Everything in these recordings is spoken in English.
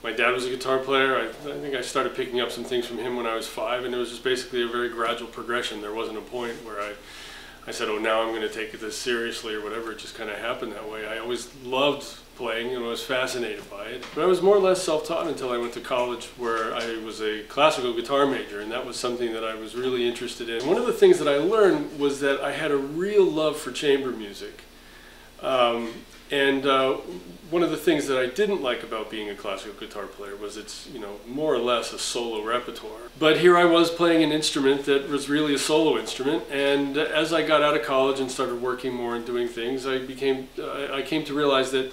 My dad was a guitar player. I think I started picking up some things from him when I was 5, and it was just basically a very gradual progression. There wasn't a point where I said, oh, now I'm going to take this seriously or whatever. It just kind of happened that way. I always loved playing and was fascinated by it. But I was more or less self-taught until I went to college, where I was a classical guitar major, and that was something that I was really interested in. One of the things that I learned was that I had a real love for chamber music. One of the things that I didn't like about being a classical guitar player was it's, more or less a solo repertoire. But here I was playing an instrument that was really a solo instrument, and as I got out of college and started working more and doing things, I came to realize that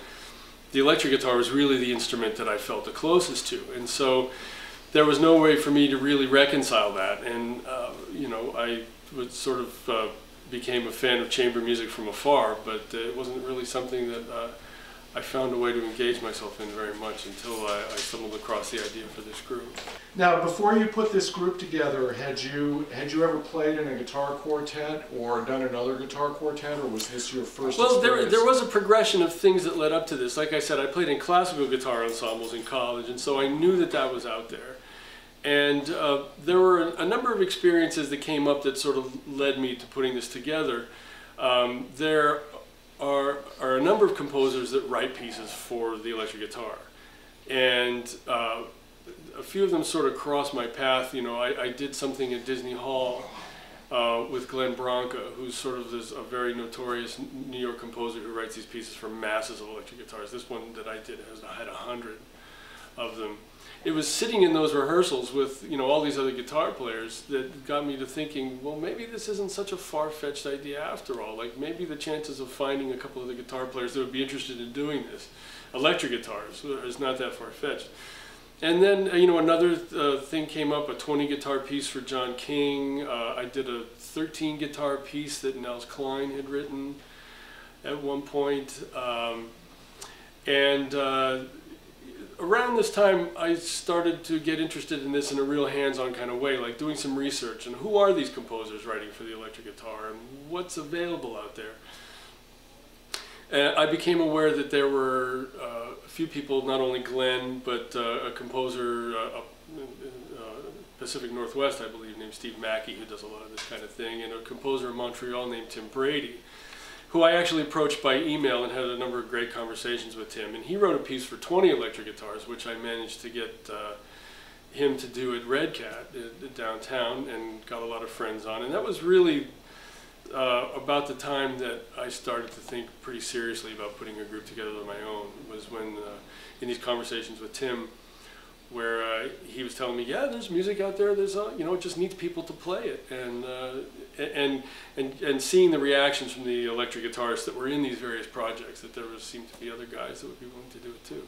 the electric guitar was really the instrument that I felt the closest to. And so there was no way for me to really reconcile that. And, I would sort of became a fan of chamber music from afar, but it wasn't really something that I found a way to engage myself in very much until I stumbled across the idea for this group. Now, before you put this group together, had you ever played in a guitar quartet or done another guitar quartet, or was this your first experience? Well, there was a progression of things that led up to this. Like I said, I played in classical guitar ensembles in college, and so I knew that that was out there. And there were a number of experiences that came up that sort of led me to putting this together. There are a number of composers that write pieces for the electric guitar, and a few of them sort of crossed my path. I did something at Disney Hall with Glenn Branca, who's sort of a very notorious New York composer who writes these pieces for masses of electric guitars. This one that I did had 100 of them. It was sitting in those rehearsals with all these other guitar players that got me to thinking, well, maybe this isn't such a far-fetched idea after all. Like, maybe the chances of finding a couple of the guitar players that would be interested in doing this, electric guitars, is not that far-fetched. And then another thing came up, a 20 guitar piece for John King. I did a 13 guitar piece that Nels Cline had written at one point. Around this time, I started to get interested in this in a real hands-on kind of way, like doing some research. And who are these composers writing for the electric guitar, and what's available out there? I became aware that there were a few people, not only Glenn, but a composer Pacific Northwest, I believe, named Steve Mackey, who does a lot of this kind of thing, and a composer in Montreal named Tim Brady, who I actually approached by email and had a number of great conversations with Tim. And he wrote a piece for 20 electric guitars, which I managed to get him to do at Red Cat downtown, and got a lot of friends on. And that was really about the time that I started to think pretty seriously about putting a group together of my own. It was when, in these conversations with Tim, where he was telling me, yeah, there's music out there, there's it just needs people to play it, and seeing the reactions from the electric guitarists that were in these various projects, that there seemed to be other guys that would be willing to do it too.